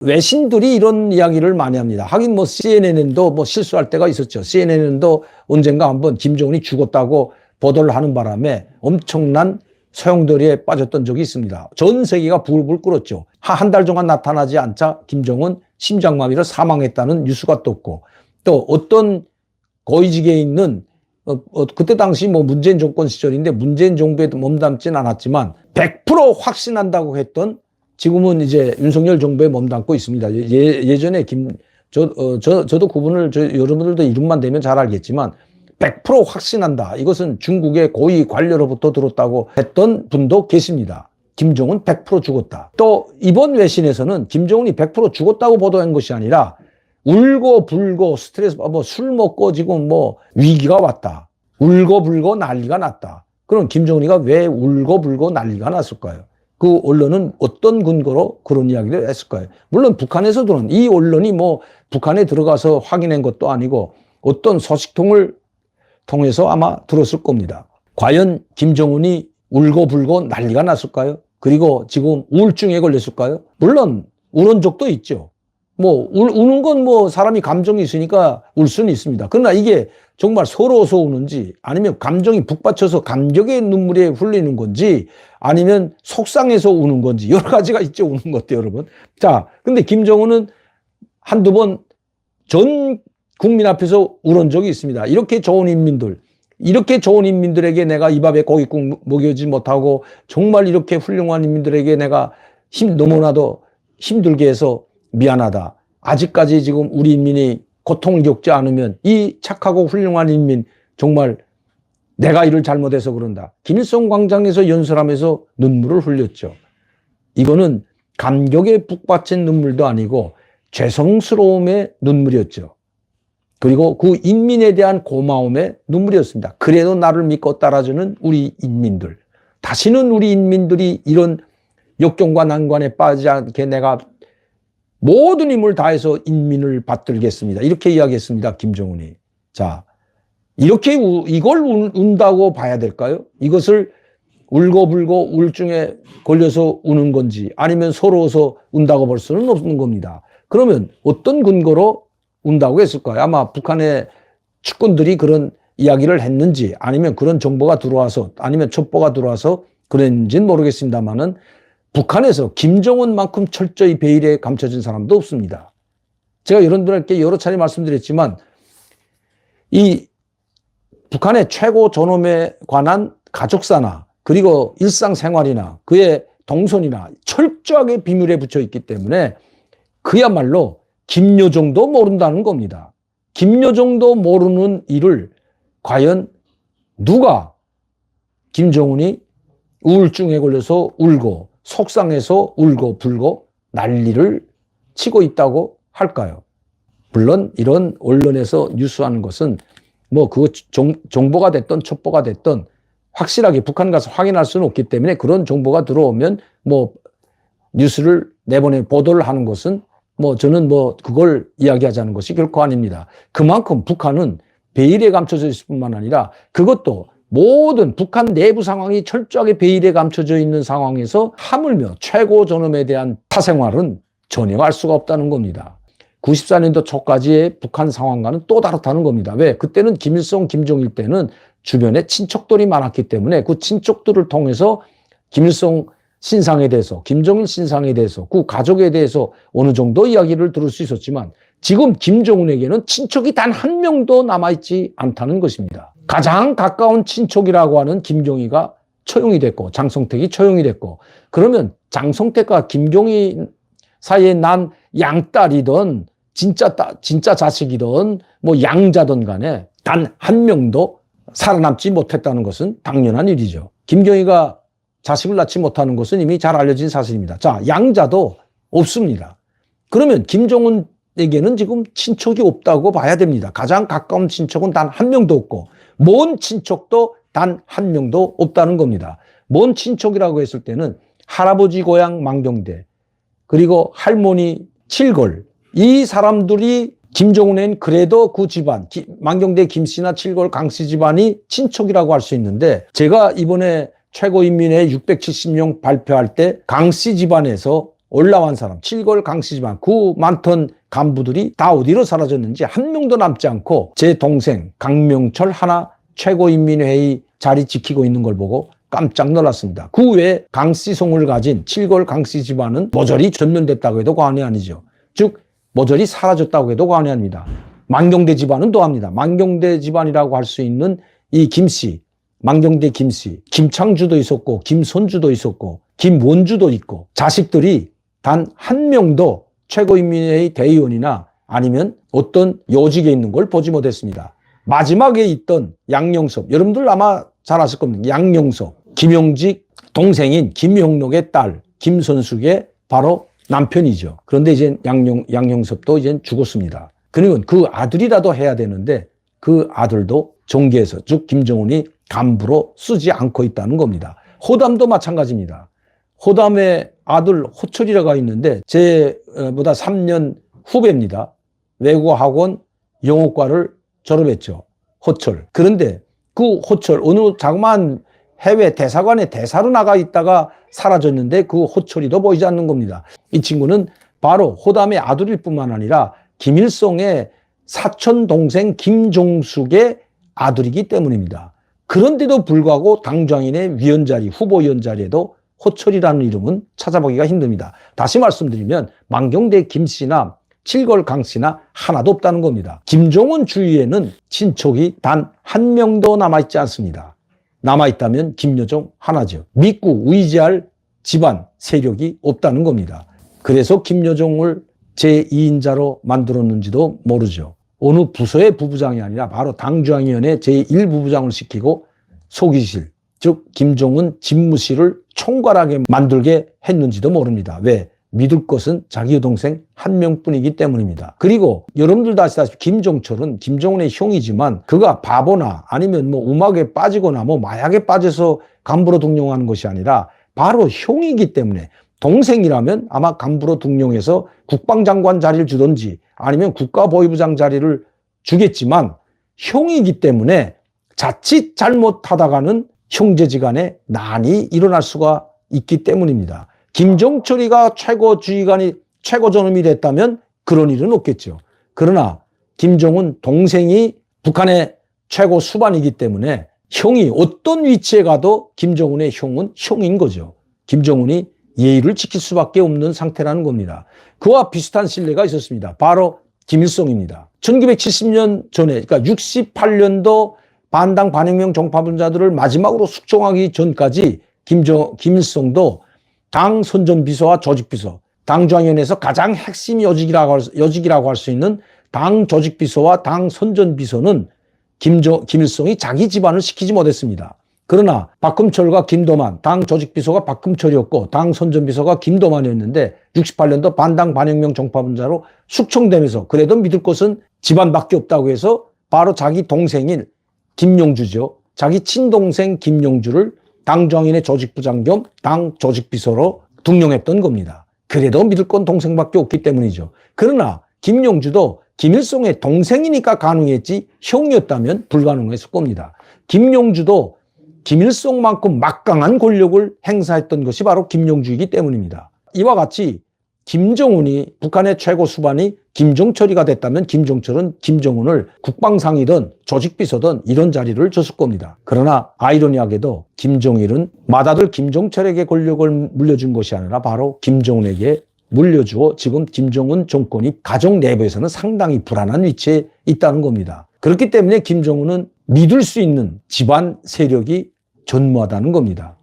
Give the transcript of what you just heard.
외신들이 이런 이야기를 많이 합니다. 하긴 뭐 CNN도 뭐 실수할 때가 있었죠. CNN도 언젠가 한번 김정은이 죽었다고 보도를 하는 바람에 엄청난 소용돌이에 빠졌던 적이 있습니다. 전 세계가 부글부글 끓었죠. 한 달 동안 나타나지 않자 김정은 심장마비로 사망했다는 뉴스가 떴고, 또 어떤 고위직에 있는 그때 당시 뭐 문재인 정권 시절인데 문재인 정부에 몸담진 않았지만 100% 확신한다고 했던, 지금은 이제 윤석열 정부에 몸담고 있습니다. 예전에 저도 그분을 여러분들도 이름만 대면 잘 알겠지만 100% 확신한다. 이것은 중국의 고위 관료로부터 들었다고 했던 분도 계십니다. 김정은 100% 죽었다. 또 이번 외신에서는 김정은이 100% 죽었다고 보도한 것이 아니라 울고 불고 스트레스, 술 먹고 지금 뭐 위기가 왔다. 울고 불고 난리가 났다. 그럼 김정은이가 왜 울고 불고 난리가 났을까요? 그 언론은 어떤 근거로 그런 이야기를 했을까요? 물론 북한에서 들은, 이 언론이 뭐 북한에 들어가서 확인한 것도 아니고 어떤 소식통을 통해서 아마 들었을 겁니다. 과연 김정은이 울고 불고 난리가 났을까요? 그리고 지금 우울증에 걸렸을까요? 물론 우는 적도 있죠. 뭐 우는 건 뭐 사람이 감정이 있으니까 울 수는 있습니다. 그러나 이게 정말 서러워서 우는지, 아니면 감정이 북받쳐서 감격의 눈물이 흘리는 건지, 아니면 속상해서 우는 건지, 여러 가지가 있죠. 우는 것도 여러분. 자, 근데 김정은은 한두 번 전 국민 앞에서 울은 적이 있습니다. 이렇게 좋은 인민들에게 내가 이 밥에 고깃국 먹여주지 못하고 정말 이렇게 훌륭한 인민들에게 내가 너무나도 힘들게 해서 미안하다. 아직까지 지금 우리 인민이 고통을 겪지 않으면 이 착하고 훌륭한 인민 정말 내가 일을 잘못해서 그런다. 김일성 광장에서 연설하면서 눈물을 흘렸죠. 이거는 감격에 북받친 눈물도 아니고 죄송스러움의 눈물이었죠. 그리고 그 인민에 대한 고마움의 눈물이었습니다. 그래도 나를 믿고 따라주는 우리 인민들. 다시는 우리 인민들이 이런 역경과 난관에 빠지지 않게 내가 모든 힘을 다해서 인민을 받들겠습니다. 이렇게 이야기했습니다. 김정은이. 자, 이렇게 이걸 운다고 봐야 될까요? 이것을 울고불고 우울증에 걸려서 우는 건지, 아니면 서러워서 운다고 볼 수는 없는 겁니다. 그러면 어떤 근거로 운다고 했을까요? 아마 북한의 측근들이 그런 이야기를 했는지, 아니면 그런 정보가 들어와서, 아니면 첩보가 들어와서 그랬는지는 모르겠습니다만은 북한에서 김정은만큼 철저히 베일에 감춰진 사람도 없습니다. 제가 여러분들께 여러 차례 말씀드렸지만 이 북한의 최고 존엄에 관한 가족사나 그리고 일상생활이나 그의 동선이나 철저하게 비밀에 붙여 있기 때문에 그야말로 김여정도 모른다는 겁니다. 김여정도 모르는 일을 과연 누가 김정은이 우울증에 걸려서 울고 속상해서 울고 불고 난리를 치고 있다고 할까요? 물론 이런 언론에서 뉴스하는 것은 뭐 그 정보가 됐든 첩보가 됐든 확실하게 북한 가서 확인할 수는 없기 때문에 그런 정보가 들어오면 뭐 뉴스를 내보내 보도를 하는 것은 뭐 저는 뭐 그걸 이야기하자는 것이 결코 아닙니다. 그만큼 북한은 베일에 감춰져 있을 뿐만 아니라 그것도 모든 북한 내부 상황이 철저하게 베일에 감춰져 있는 상황에서 하물며 최고 존엄에 대한 사생활은 전혀 알 수가 없다는 겁니다. 94년도 초까지의 북한 상황과는 또 다르다는 겁니다. 왜? 그때는 김일성, 김정일 때는 주변에 친척들이 많았기 때문에 그 친척들을 통해서 김일성 신상에 대해서, 김정일 신상에 대해서, 그 가족에 대해서 어느 정도 이야기를 들을 수 있었지만 지금 김정은에게는 친척이 단 한 명도 남아있지 않다는 것입니다. 가장 가까운 친척이라고 하는 김경희가 처형이 됐고 장성택이 처형이 됐고, 그러면 장성택과 김경희 사이에 난 양딸이든 진짜 자식이든 뭐 양자든 간에 단 한 명도 살아남지 못했다는 것은 당연한 일이죠. 김경희가 자식을 낳지 못하는 것은 이미 잘 알려진 사실입니다. 자, 양자도 없습니다. 그러면 김정은에게는 지금 친척이 없다고 봐야 됩니다. 가장 가까운 친척은 단 한 명도 없고 먼 친척도 단 한 명도 없다는 겁니다. 먼 친척이라고 했을 때는 할아버지 고향 망경대, 그리고 할머니 칠걸, 이 사람들이 김정은엔 그래도 그 집안, 망경대 김씨나 칠걸 강씨 집안이 친척이라고 할 수 있는데, 제가 이번에 최고인민회 670명 발표할 때 강씨 집안에서 올라간 사람, 칠걸 강씨 집안 그 많던 간부들이 다 어디로 사라졌는지 한 명도 남지 않고 제 동생 강명철 하나 최고인민회의 자리 지키고 있는 걸 보고 깜짝 놀랐습니다. 그 외에 강씨송을 가진 칠걸 강씨 집안은 모조리 전면됐다고 해도 과언이 아니죠. 즉 모조리 사라졌다고 해도 과언이 아닙니다. 만경대 집안은 또합니다. 만경대 집안이라고 할 수 있는 이 김씨, 만경대 김씨, 김창주도 있었고 김선주도 있었고 김원주도 있고 자식들이 단 한 명도 최고인민회의 대의원이나 아니면 어떤 요직에 있는 걸 보지 못했습니다. 마지막에 있던 양영섭, 여러분들 아마 잘 아실 겁니다. 양영섭, 김용직 동생인 김용록의 딸 김선숙의 바로 남편이죠. 그런데 이제 양영섭도 이제 죽었습니다. 그러면 그 아들이라도 해야 되는데 그 아들도 정계에서 즉 김정은이 간부로 쓰지 않고 있다는 겁니다. 호담도 마찬가지입니다. 호담의 아들 호철이라가 있는데 제보다 3년 후배입니다. 외국어학원 영어과를 졸업했죠. 호철. 그런데 그 호철 어느 자그마한 해외 대사관에 대사로 나가 있다가 사라졌는데 그 호철이도 보이지 않는 겁니다. 이 친구는 바로 호담의 아들일 뿐만 아니라 김일성의 사촌 동생 김종숙의 아들이기 때문입니다. 그런데도 불구하고 당정인의 위원자리, 후보위원 자리에도 호철이라는 이름은 찾아보기가 힘듭니다. 다시 말씀드리면 만경대 김씨나 칠걸 강씨나 하나도 없다는 겁니다. 김정은 주위에는 친척이 단 한 명도 남아있지 않습니다. 남아있다면 김여정 하나죠. 믿고 의지할 집안 세력이 없다는 겁니다. 그래서 김여정을 제2인자로 만들었는지도 모르죠. 어느 부서의 부부장이 아니라 바로 당중앙위원회 제1부부장을 시키고 소기실, 즉 김정은 집무실을 총괄하게 만들게 했는지도 모릅니다. 왜? 믿을 것은 자기 여동생 한 명뿐이기 때문입니다. 그리고 여러분들도 아시다시피 김종철은 김정은의 형이지만 그가 바보나 아니면 뭐 음악에 빠지거나 뭐 마약에 빠져서 간부로 등용하는 것이 아니라 바로 형이기 때문에 동생이라면 아마 간부로 등용해서 국방장관 자리를 주든지 아니면 국가보위부장 자리를 주겠지만 형이기 때문에 자칫 잘못하다가는 형제지간에 난이 일어날 수가 있기 때문입니다. 김종철이가 최고주의관이 최고존엄이 됐다면 그런 일은 없겠죠. 그러나 김정은 동생이 북한의 최고 수반이기 때문에 형이 어떤 위치에 가도 김정은의 형은 형인 거죠. 김정은이 예의를 지킬 수밖에 없는 상태라는 겁니다. 그와 비슷한 신뢰가 있었습니다. 바로 김일성입니다. 1970년 전에, 그러니까 68년도 반당 반혁명 종파분자들을 마지막으로 숙청하기 전까지 김일성도 당 선전비서와 조직비서, 당중앙위원회에서 가장 핵심 요직이라고 할 수 있는 당 조직비서와 당 선전비서는 김일성이 자기 집안을 시키지 못했습니다. 그러나 박금철과 김도만, 당 조직비서가 박금철이었고 당 선전비서가 김도만이었는데 68년도 반당 반혁명 종파분자로 숙청되면서 그래도 믿을 것은 집안밖에 없다고 해서 바로 자기 동생인 김용주죠. 자기 친동생 김용주를 당중앙위원회 조직부장 겸 당 조직비서로 등용했던 겁니다. 그래도 믿을 건 동생밖에 없기 때문이죠. 그러나 김용주도 김일성의 동생이니까 가능했지 형이었다면 불가능했을 겁니다. 김용주도 김일성만큼 막강한 권력을 행사했던 것이 바로 김용주이기 때문입니다. 이와 같이 김정은이 북한의 최고 수반이 김종철이가 됐다면 김종철은 김정은을 국방상이든 조직비서든 이런 자리를 줬을 겁니다. 그러나 아이러니하게도 김정일은 맏아들 김종철에게 권력을 물려준 것이 아니라 바로 김정은에게 물려주어 지금 김정은 정권이 가정 내부에서는 상당히 불안한 위치에 있다는 겁니다. 그렇기 때문에 김정은은 믿을 수 있는 집안 세력이 전무하다는 겁니다.